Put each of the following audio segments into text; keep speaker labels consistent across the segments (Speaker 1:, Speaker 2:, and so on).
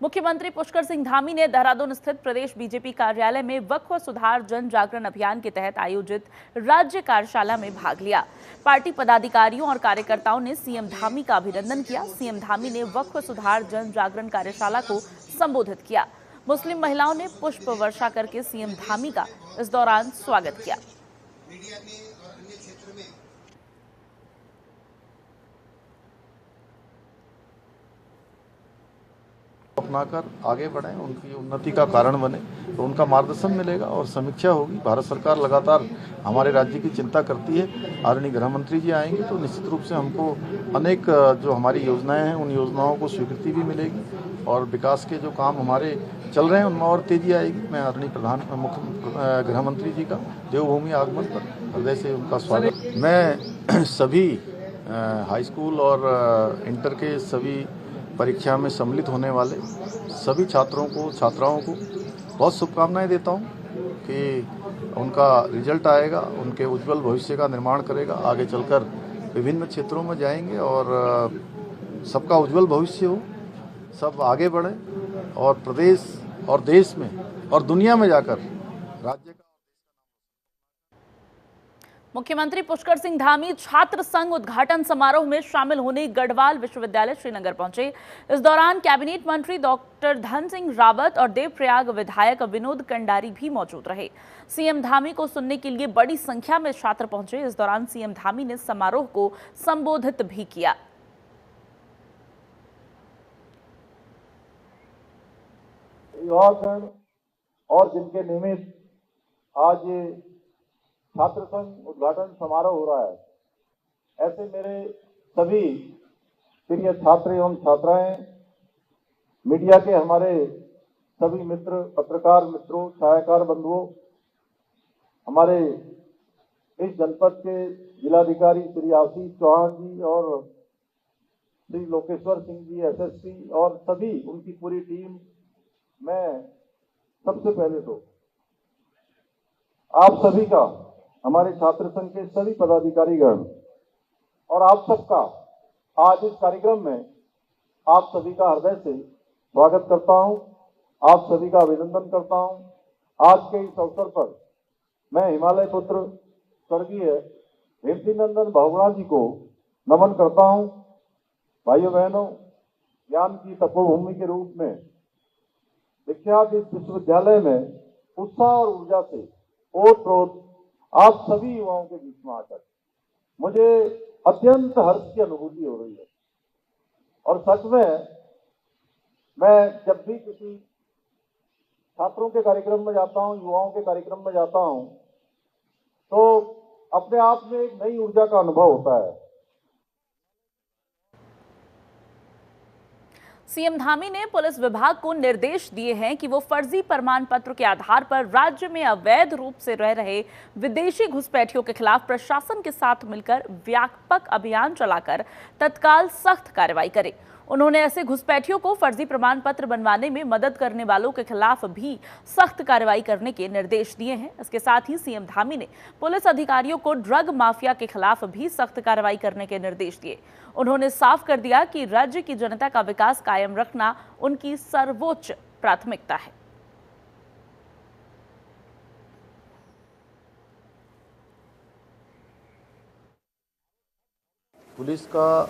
Speaker 1: मुख्यमंत्री पुष्कर सिंह धामी ने देहरादून स्थित प्रदेश बीजेपी कार्यालय में वक्फ सुधार जन जागरण अभियान के तहत आयोजित राज्य कार्यशाला में भाग लिया। पार्टी पदाधिकारियों और कार्यकर्ताओं ने सीएम धामी का अभिनंदन किया। सीएम धामी ने वक्फ सुधार जन जागरण कार्यशाला को संबोधित किया। मुस्लिम महिलाओं ने पुष्प वर्षा करके सीएम धामी का इस दौरान स्वागत किया।
Speaker 2: अपनाकर आगे बढ़ें, उनकी उन्नति का कारण बने, तो उनका मार्गदर्शन मिलेगा और समीक्षा होगी। भारत सरकार लगातार हमारे राज्य की चिंता करती है। आदरणीय गृह मंत्री जी आएंगे तो निश्चित रूप से हमको अनेक जो हमारी योजनाएं हैं उन योजनाओं को स्वीकृति भी मिलेगी और विकास के जो काम हमारे चल रहे हैं उनमें और तेजी आएगी। मैं आदरणीय मुख्य गृह मंत्री जी का देवभूमि आगमन पर हृदय से उनका स्वागत। मैं सभी हाई स्कूल और इंटर के सभी परीक्षा में सम्मिलित होने वाले सभी छात्रों को छात्राओं को बहुत शुभकामनाएं देता हूं कि उनका रिजल्ट आएगा, उनके उज्जवल भविष्य का निर्माण करेगा। आगे चलकर विभिन्न क्षेत्रों में जाएंगे और सबका उज्जवल भविष्य हो, सब आगे बढ़ें और प्रदेश और देश में और दुनिया में जाकर राज्य का।
Speaker 1: मुख्यमंत्री पुष्कर सिंह धामी छात्र संघ उद्घाटन समारोह में शामिल होने गढ़वाल विश्वविद्यालय श्रीनगर पहुंचे। इस दौरान कैबिनेट मंत्री डॉक्टर धन सिंह रावत और देवप्रयाग विधायक विनोद कंडारी भी मौजूद रहे। सीएम धामी को सुनने के लिए बड़ी संख्या में छात्र पहुंचे। इस दौरान सीएम धामी ने समारोह को संबोधित भी किया।
Speaker 3: और जिनके निमित्त आज छात्र संघ उद्घाटन समारोह हो रहा है, ऐसे मेरे सभी प्रिय छात्र एवं छात्राएं, मीडिया के हमारे सभी मित्र, पत्रकार मित्रों, छायाकार बंधुओं, हमारे इस जनपद के जिलाधिकारी श्री आशीष चौहान जी और श्री लोकेश्वर सिंह जी एसएसपी और सभी उनकी पूरी टीम, मैं सबसे पहले तो आप सभी का, हमारे छात्र संघ के सभी पदाधिकारीगण और आप सबका आज इस कार्यक्रम में आप सभी का हृदय से स्वागत करता हूं, आप सभी का अभिनंदन करता हूं। आज के इस अवसर पर मैं हिमालय पुत्र स्वर्गीय हेमती नंदन बहुगुणा जी को नमन करता हूं। भाइयों बहनों, ज्ञान की तपोभूमि के रूप में विख्यात इस विश्वविद्यालय में उत्साह और ऊर्जा से ओत-प्रोत आप सभी युवाओं के बीच में आकर मुझे अत्यंत हर्ष की अनुभूति हो रही है। और सच में मैं जब भी किसी छात्रों के कार्यक्रम में जाता हूं, युवाओं के कार्यक्रम में जाता हूं, तो अपने आप में एक नई ऊर्जा का अनुभव होता है।
Speaker 1: सीएम धामी ने पुलिस विभाग को निर्देश दिए हैं कि वो फर्जी प्रमाण पत्र के आधार पर राज्य में अवैध रूप से रह रहे विदेशी घुसपैठियों के खिलाफ प्रशासन के साथ मिलकर व्यापक अभियान चलाकर तत्काल सख्त कार्रवाई करे। उन्होंने ऐसे घुसपैठियों को फर्जी प्रमाण पत्र बनवाने में मदद करने वालों के खिलाफ भी सख्त कार्रवाई करने के निर्देश दिए हैं। इसके साथ ही सीएम धामी ने पुलिस अधिकारियों को ड्रग माफिया के खिलाफ भी सख्त कार्रवाई करने के निर्देश दिए। उन्होंने साफ कर दिया कि राज्य की जनता का विकास कायम रखना उनकी सर्वोच्च प्राथमिकता है।
Speaker 2: पुलिस का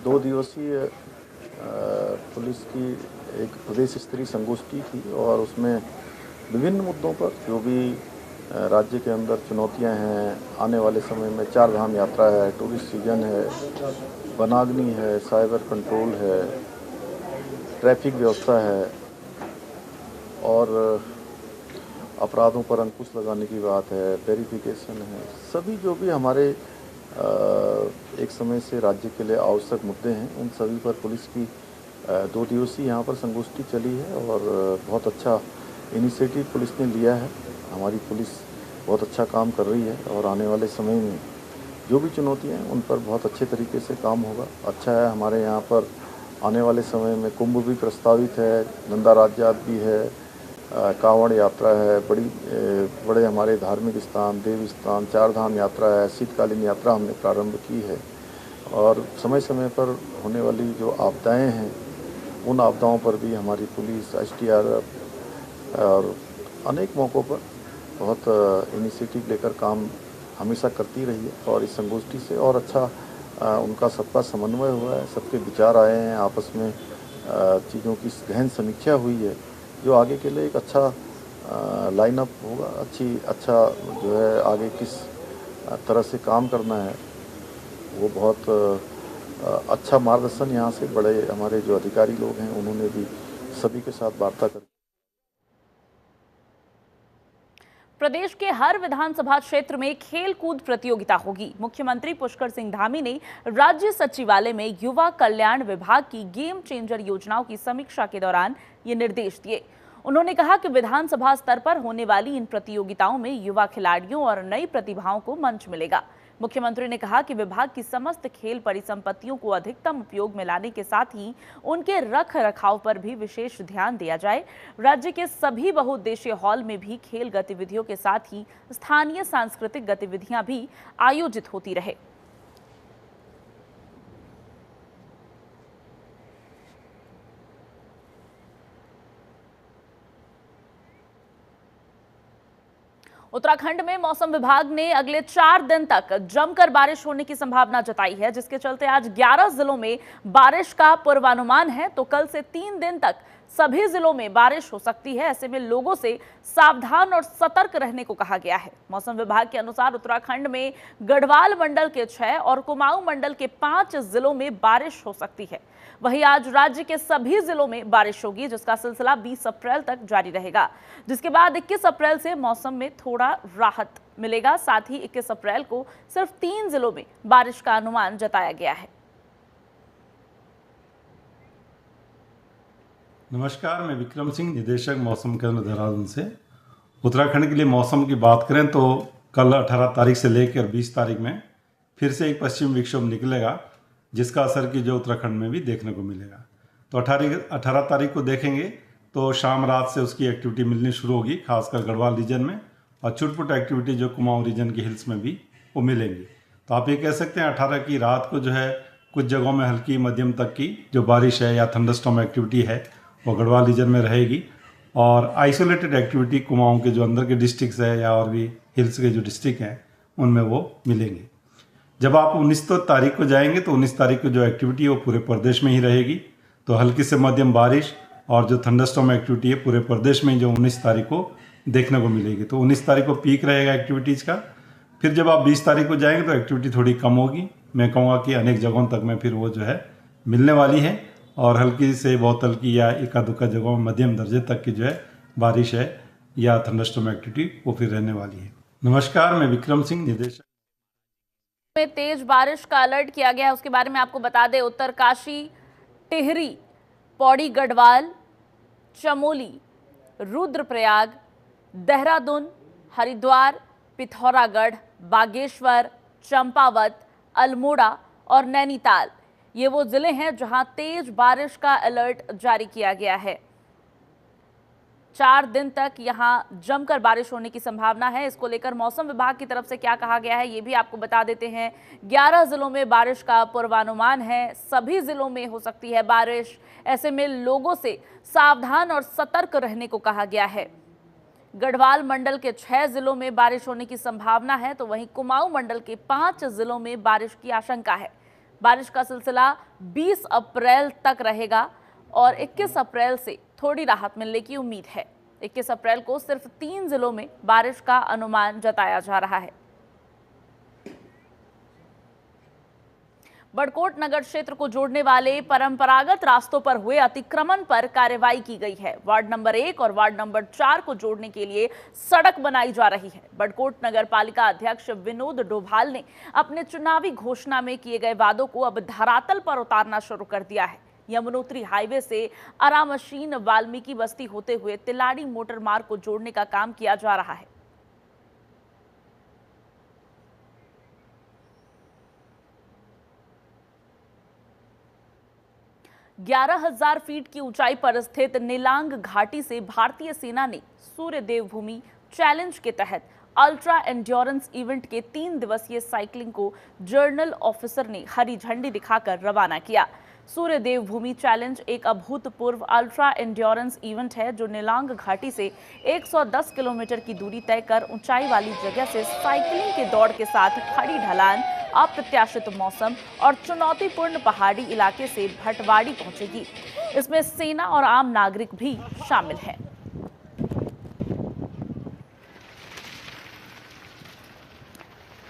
Speaker 2: 2 दिवसीय पुलिस की एक प्रदेश स्तरीय संगोष्ठी थी और उसमें विभिन्न मुद्दों पर जो भी राज्य के अंदर चुनौतियां हैं, आने वाले समय में 4 धाम यात्रा है, टूरिस्ट सीजन है, वनाग्नि है, साइबर कंट्रोल है, ट्रैफिक व्यवस्था है और अपराधों पर अंकुश लगाने की बात है, वेरिफिकेशन है, सभी जो भी हमारे एक समय से राज्य के लिए आवश्यक मुद्दे हैं, उन सभी पर पुलिस की 2 दिवसीय यहाँ पर संगोष्ठी चली है और बहुत अच्छा इनिशिएटिव पुलिस ने लिया है। हमारी पुलिस बहुत अच्छा काम कर रही है और आने वाले समय में जो भी चुनौतियाँ हैं उन पर बहुत अच्छे तरीके से काम होगा। अच्छा है, हमारे यहाँ पर आने वाले समय में कुंभ भी प्रस्तावित है, नंदा राज्यात भी है, कांवड़ यात्रा है, बड़े हमारे धार्मिक स्थान, देव स्थान, 4 धाम यात्रा है, शीतकालीन यात्रा हमने प्रारंभ की है और समय समय पर होने वाली जो आपदाएं हैं उन आपदाओं पर भी हमारी पुलिस, SDRF और अनेक मौक़ों पर बहुत इनिशिएटिव लेकर काम हमेशा करती रही है। और इस संगोष्ठी से और अच्छा उनका सबका समन्वय हुआ है, सबके विचार आए हैं, आपस में चीज़ों की गहन समीक्षा हुई है, जो आगे के लिए एक अच्छा लाइनअप होगा। अच्छा जो है आगे किस तरह से काम करना है, वो बहुत अच्छा मार्गदर्शन यहाँ से बड़े हमारे जो अधिकारी लोग हैं उन्होंने भी सभी के साथ वार्ता कर।
Speaker 1: प्रदेश के हर विधानसभा क्षेत्र में खेल कूद प्रतियोगिता होगी। मुख्यमंत्री पुष्कर सिंह धामी ने राज्य सचिवालय में युवा कल्याण विभाग की गेम चेंजर योजनाओं की समीक्षा के दौरान ये निर्देश दिए। उन्होंने कहा कि विधानसभा स्तर पर होने वाली इन प्रतियोगिताओं में युवा खिलाड़ियों और नई प्रतिभाओं को मंच मिलेगा। मुख्यमंत्री ने कहा कि विभाग की समस्त खेल परिसंपत्तियों को अधिकतम उपयोग में लाने के साथ ही उनके रख रखाव पर भी विशेष ध्यान दिया जाए। राज्य के सभी बहुउद्देशीय हॉल में भी खेल गतिविधियों के साथ ही स्थानीय सांस्कृतिक गतिविधियां भी आयोजित होती रहे। उत्तराखंड में मौसम विभाग ने अगले 4 दिन तक जमकर बारिश होने की संभावना जताई है, जिसके चलते आज 11 जिलों में बारिश का पूर्वानुमान है, तो कल से 3 दिन तक सभी जिलों में बारिश हो सकती है। ऐसे में लोगों से सावधान और सतर्क रहने को कहा गया है। मौसम विभाग के अनुसार उत्तराखंड में गढ़वाल मंडल के 6 और कुमाऊं मंडल के 5 जिलों में बारिश हो सकती है। वहीं आज राज्य के सभी जिलों में बारिश होगी, जिसका सिलसिला 20 अप्रैल तक जारी रहेगा, जिसके बाद 21 अप्रैल से मौसम में थोड़ा राहत मिलेगा। साथ ही 21 अप्रैल को सिर्फ 3 जिलों में बारिश का अनुमान जताया गया है।
Speaker 4: नमस्कार, मैं विक्रम सिंह, निदेशक मौसम केंद्र देहरादून से। उत्तराखंड के लिए मौसम की बात करें तो कल 18 तारीख से लेकर 20 तारीख में फिर से एक पश्चिम विक्षोभ निकलेगा, जिसका असर की जो उत्तराखंड में भी देखने को मिलेगा। तो 18 तारीख को देखेंगे तो शाम रात से उसकी एक्टिविटी मिलनी शुरू होगी, खासकर गढ़वाल रीजन में, और छुटपुट एक्टिविटी जो कुमाऊं रीजन के हिल्स में भी वो मिलेंगी। तो आप ये कह सकते हैं 18 की रात को जो है कुछ जगहों में हल्की मध्यम तक की जो बारिश है या थंडरस्टॉर्म एक्टिविटी है वो गढ़वाल रीजन में रहेगी, और आइसोलेटेड एक्टिविटी कुमाऊं के जो अंदर के डिस्ट्रिक्ट्स है या और भी हिल्स के जो डिस्ट्रिक्ट हैं उनमें वो मिलेंगे। जब आप 19 तारीख को जाएंगे तो 19 तारीख को जो एक्टिविटी है वो पूरे प्रदेश में ही रहेगी। तो हल्की से मध्यम बारिश और जो थंडरस्टॉर्म एक्टिविटी है पूरे प्रदेश में जो 19 तारीख को देखने को मिलेगी। तो 19 तारीख को पीक रहेगा एक्टिविटीज़ का। फिर जब आप 20 तारीख को जाएंगे तो एक्टिविटी थोड़ी कम होगी। मैं कहूँगा कि अनेक जगहों तक में फिर वो जो है मिलने वाली है, और हल्की से बहुत हल्की या एका दुक्का जगहों में मध्यम दर्जे तक की जो है बारिश है या थंडरस्टॉर्म एक्टिविटी वो फिर रहने वाली है। नमस्कार, मैं विक्रम सिंह, निदेशक।
Speaker 1: में तेज बारिश का अलर्ट किया गया है, उसके बारे में आपको बता दें। उत्तरकाशी, टिहरी, पौड़ी गढ़वाल, चमोली, रुद्रप्रयाग, देहरादून, हरिद्वार, पिथौरागढ़, बागेश्वर, चंपावत, अल्मोड़ा और नैनीताल ये वो जिले हैं जहां तेज बारिश का अलर्ट जारी किया गया है। 4 दिन तक यहां जमकर बारिश होने की संभावना है। इसको लेकर मौसम विभाग की तरफ से क्या कहा गया है ये भी आपको बता देते हैं। 11 जिलों में बारिश का पूर्वानुमान है, सभी जिलों में हो सकती है बारिश। ऐसे में लोगों से सावधान और सतर्क रहने को कहा गया है। गढ़वाल मंडल के 6 जिलों में बारिश होने की संभावना है, तो वहीं कुमाऊं मंडल के 5 जिलों में बारिश की आशंका है। बारिश का सिलसिला 20 अप्रैल तक रहेगा और 21 अप्रैल से थोड़ी राहत मिलने की उम्मीद है। 21 अप्रैल को सिर्फ 3 जिलों में बारिश का अनुमान जताया जा रहा है। बड़कोट नगर क्षेत्र को जोड़ने वाले परंपरागत रास्तों पर हुए अतिक्रमण पर कार्रवाई की गई है। वार्ड नंबर 1 और वार्ड नंबर 4 को जोड़ने के लिए सड़क बनाई जा रही है। बड़कोट नगर पालिका अध्यक्ष विनोद डोभाल ने अपने चुनावी घोषणा में किए गए वादों को अब धरातल पर उतारना शुरू कर दिया है। यमुनोत्री हाईवे से अरामशीन वाल्मीकि बस्ती होते हुए तिलाड़ी मोटर मार्ग को जोड़ने का काम किया जा रहा है। 11,000 फीट की ऊंचाई पर स्थित नीलांग घाटी से भारतीय सेना ने सूर्य देवभूमि चैलेंज के तहत अल्ट्रा एंड्योरेंस इवेंट के 3 दिवसीय साइकिलिंग को जर्नल ऑफिसर ने हरी झंडी दिखाकर रवाना किया। सूर्य देवभूमि चैलेंज एक अभूतपूर्व अल्ट्रा एंड्योरेंस इवेंट है जो निलांग घाटी से 110 किलोमीटर की दूरी तय कर ऊंचाई वाली जगह से साइकिलिंग के दौड़ के साथ खड़ी ढलान, अप्रत्याशित मौसम और चुनौतीपूर्ण पहाड़ी इलाके से भटवाड़ी पहुंचेगी। इसमें सेना और आम नागरिक भी शामिल हैं।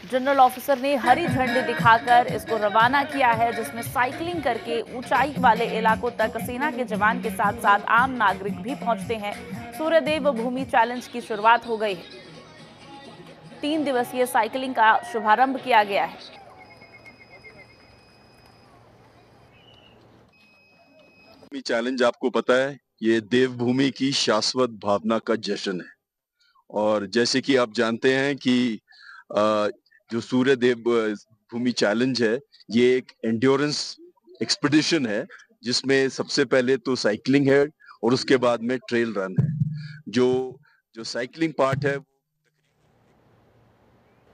Speaker 1: जनरल ऑफिसर ने हरी झंडी दिखाकर इसको रवाना किया है, जिसमें साइकिलिंग करके ऊंचाई वाले इलाकों तक सेना के जवान के साथ साथ आम नागरिक भी पहुंचते हैं। सूर्य देवभूमि चैलेंज की शुरुआत हो गई है। 3 दिवसीय साइकिलिंग का शुभारंभ किया गया है।
Speaker 5: चैलेंज आपको पता है, ये देवभूमि की शाश्वत भावना का जश्न है। और जैसे कि आप जानते हैं कि जो सूर्य देव भूमि चैलेंज है, ये एक एंड्योरेंस एक्सपीडिशन है, जिसमें सबसे पहले तो साइकिलिंग है और उसके बाद में ट्रेल रन है। जो साइकिलिंग पार्ट है।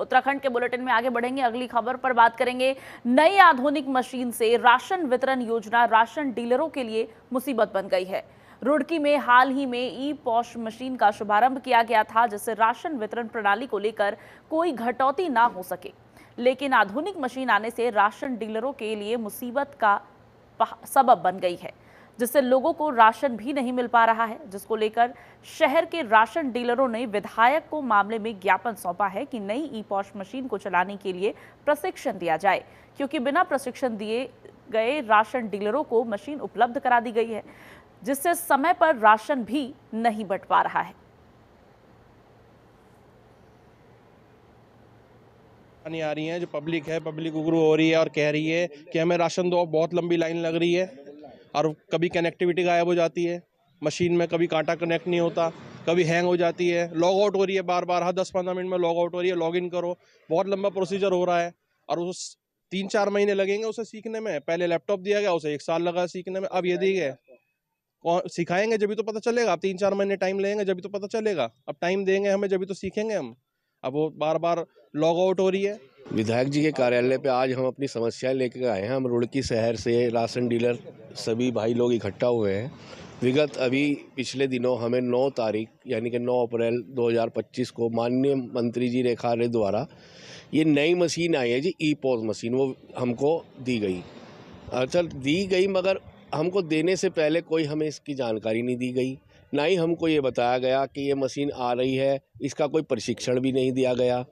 Speaker 1: उत्तराखंड के बुलेटिन में आगे बढ़ेंगे। अगली खबर पर बात करेंगे। नई आधुनिक मशीन से राशन वितरण योजना राशन डीलरों के लिए मुसीबत बन गई है। रुड़की में हाल ही में ई पॉश मशीन का शुभारंभ किया गया था, जिससे राशन वितरण प्रणाली को लेकर कोई घटौती ना हो सके। लेकिन आधुनिक मशीन आने से राशन डीलरों के लिए मुसीबत का सबब बन गई है, जिससे लोगों को राशन भी नहीं मिल पा रहा है, जिसको लेकर शहर के राशन डीलरों ने विधायक को मामले में ज्ञापन सौंपा है कि नई ई पॉश मशीन को चलाने के लिए प्रशिक्षण दिया जाए, क्योंकि बिना प्रशिक्षण दिए गए राशन डीलरों को मशीन उपलब्ध करा दी गई है, जिससे समय पर राशन भी नहीं बंट पा रहा है।
Speaker 6: आ रही है, जो पब्लिक है, पब्लिक उग्र हो रही है और कह रही है कि हमें राशन दो। बहुत लंबी लाइन लग रही है और कभी कनेक्टिविटी गायब हो जाती है मशीन में, कभी कांटा कनेक्ट नहीं होता, कभी हैंग हो जाती है, लॉग आउट हो रही है बार बार, हर 10-15 मिनट में लॉग आउट हो रही है, लॉग इन करो। बहुत लंबा प्रोसीजर हो रहा है और उस 3-4 महीने लगेंगे उसे सीखने में। पहले लैपटॉप दिया गया, उसे 1 साल लगा सीखने में, अब ये दी गए। सिखाएंगे जब भी तो पता चलेगा। अब 3-4 महीने टाइम लेंगे जब भी तो पता चलेगा। अब टाइम देंगे हमें जब भी तो सीखेंगे हम। अब वो बार बार लॉग आउट हो रही है।
Speaker 7: विधायक जी के कार्यालय पे आज हम अपनी समस्याएं लेकर आए हैं। हम रुड़की शहर से राशन डीलर सभी भाई लोग इकट्ठा हुए हैं। विगत अभी पिछले दिनों हमें 9 तारीख यानी कि 9 अप्रैल 2025 को माननीय मंत्री जी रेखारे द्वारा ये नई मशीन आई है जी, ई पॉज मशीन, वो हमको दी गई। अच्छा दी गई, मगर हमको देने से पहले कोई हमें इसकी जानकारी नहीं दी गई, ना ही हमको ये बताया गया कि ये मशीन आ रही है। इसका कोई प्रशिक्षण भी नहीं दिया गया,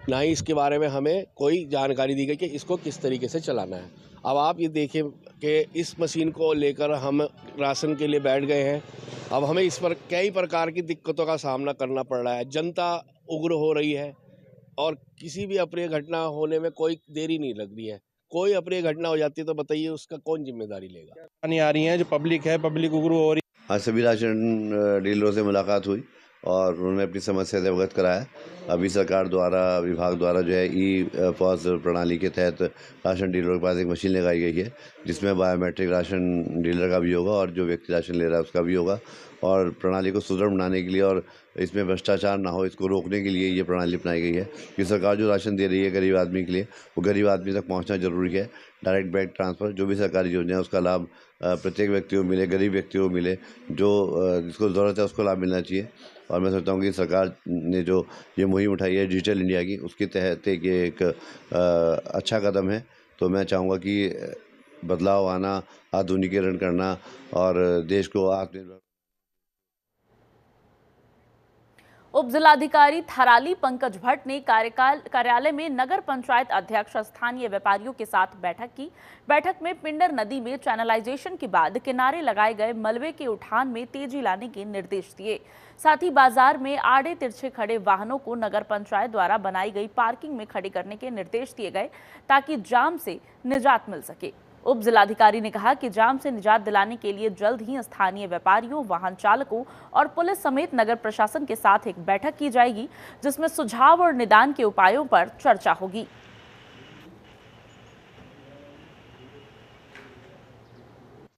Speaker 7: ना ही इसके बारे में हमें कोई जानकारी दी गई कि इसको किस तरीके से चलाना है। अब आप ये देखें कि इस मशीन को लेकर हम राशन के लिए बैठ गए हैं। अब हमें इस पर कई प्रकार की दिक्कतों का सामना करना पड़ रहा है। जनता उग्र हो रही है और किसी भी अप्रिय घटना होने में कोई देरी नहीं लग रही है। कोई अप्रिय घटना हो जाती है तो बताइए उसका कौन जिम्मेदारी लेगा।
Speaker 6: आ रही है, जो पब्लिक है, पब्लिक उग्र हो रही है।
Speaker 8: आज सभी राशन डीलरों से मुलाकात हुई और उन्होंने अपनी समस्या से अवगत कराया। अभी सरकार द्वारा, विभाग द्वारा जो है ई पॉज प्रणाली के तहत राशन डीलरों के पास एक मशीन लगाई गई है, जिसमें बायोमेट्रिक राशन डीलर का भी होगा और जो व्यक्ति राशन ले रहा है उसका भी होगा। और प्रणाली को सुदृढ़ बनाने के लिए और इसमें भ्रष्टाचार ना हो, इसको रोकने के लिए ये प्रणाली अपनाई गई है कि सरकार जो राशन दे रही है गरीब आदमी के लिए, वो गरीब आदमी तक पहुंचना जरूरी है। डायरेक्ट बैंक ट्रांसफ़र, जो भी सरकारी योजना है उसका लाभ प्रत्येक व्यक्ति को मिले, गरीब व्यक्ति को मिले, जो जिसको ज़रूरत है उसको लाभ मिलना चाहिए। और मैं सोचता हूँ कि सरकार ने जो ये मुहिम उठाई है डिजिटल इंडिया की, उसके तहत ये एक अच्छा कदम है। तो मैं चाहूँगा कि बदलाव आना, आधुनिकीकरण करना और देश को आत्मनिर्भर।
Speaker 1: उप जिलाधिकारी थराली पंकज भट्ट ने कार्यालय में नगर पंचायत अध्यक्ष स्थानीय व्यापारियों के साथ बैठक की। बैठक में पिंडर नदी में चैनलाइजेशन के बाद किनारे लगाए गए मलबे के उठान में तेजी लाने के निर्देश दिए। साथ ही बाजार में आड़े तिरछे खड़े वाहनों को नगर पंचायत द्वारा बनाई गई पार्किंग में खड़ी करने के निर्देश दिए गए, ताकि जाम से निजात मिल सके। उप जिलाधिकारी ने कहा कि जाम से निजात दिलाने के लिए जल्द ही स्थानीय व्यापारियों, वाहन चालकों और पुलिस समेत नगर प्रशासन के साथ एक बैठक की जाएगी, जिसमें सुझाव और निदान के उपायों पर चर्चा होगी।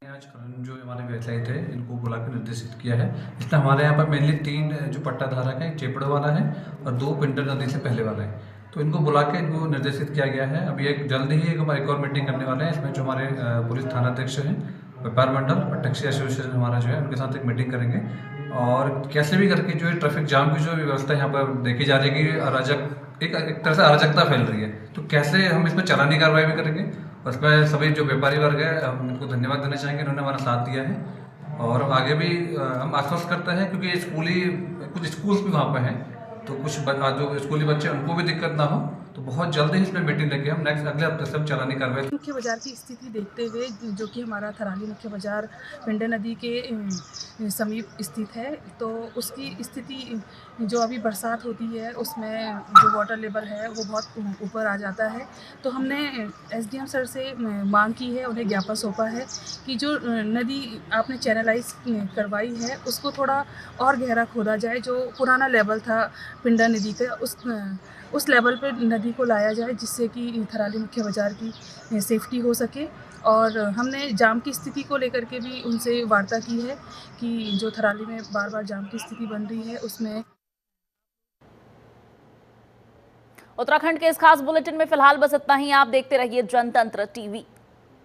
Speaker 9: आज जो हमारे व्यवसायी थे इनको बुलाकर निर्देशित किया है। इसमें हमारे यहाँ पर मेनली 3 जो पट्टा धारक है, एक चेपड़ो वाला है और 2 पिंडर नदी से पहले वाला है। तो तो इनको बुला के इनको निर्देशित किया गया है। अभी जल्दी ही हमारी एक और मीटिंग करने वाले हैं, इसमें जो हमारे पुलिस थानाध्यक्ष हैं, व्यापार मंडल और टैक्सी एसोसिएशन हमारा जो है उनके साथ एक मीटिंग करेंगे और कैसे भी करके जो है ट्रैफिक जाम की जो व्यवस्था यहाँ पर देखी जा रही है कि एक तरह से अराजकता फैल रही है, तो कैसे हम इसमें चालानी कार्रवाई भी करेंगे। और इसमें सभी जो व्यापारी वर्ग है हम इनको धन्यवाद देना चाहेंगे, इन्होंने हमारा साथ दिया है और आगे भी हम आश्वस्त करते हैं क्योंकि कुछ स्कूल्स भी वहाँ पे हैं, तो कुछ जो स्कूली बच्चे उनको भी दिक्कत ना हो, तो बहुत जल्दी इसमें मीटिंग लेके हम अगले हफ्ते सब चालानी कार्रवाई।
Speaker 10: मुख्य बाजार की स्थिति देखते हुए, जो कि हमारा थराली मुख्य बाजार पिंडा नदी के समीप स्थित है, तो उसकी स्थिति जो अभी बरसात होती है उसमें जो वाटर लेवल है वो बहुत ऊपर आ जाता है। तो हमने एसडीएम सर से मांग की है, उन्हें ज्ञापन सौंपा है कि जो नदी आपने चैनलाइज करवाई है उसको थोड़ा और गहरा खोदा जाए, जो पुराना लेवल था पिंडा नदी का उस लेवल पे नदी को लाया जाए, जिससे कि थराली मुख्य बाजार की सेफ्टी हो सके। और हमने जाम की स्थिति को लेकर के भी उनसे वार्ता की है कि जो थराली में बार बार जाम की स्थिति बन रही है उसमें।
Speaker 1: उत्तराखंड के इस खास बुलेटिन में फिलहाल बस इतना ही। आप देखते रहिए जनतंत्र टीवी।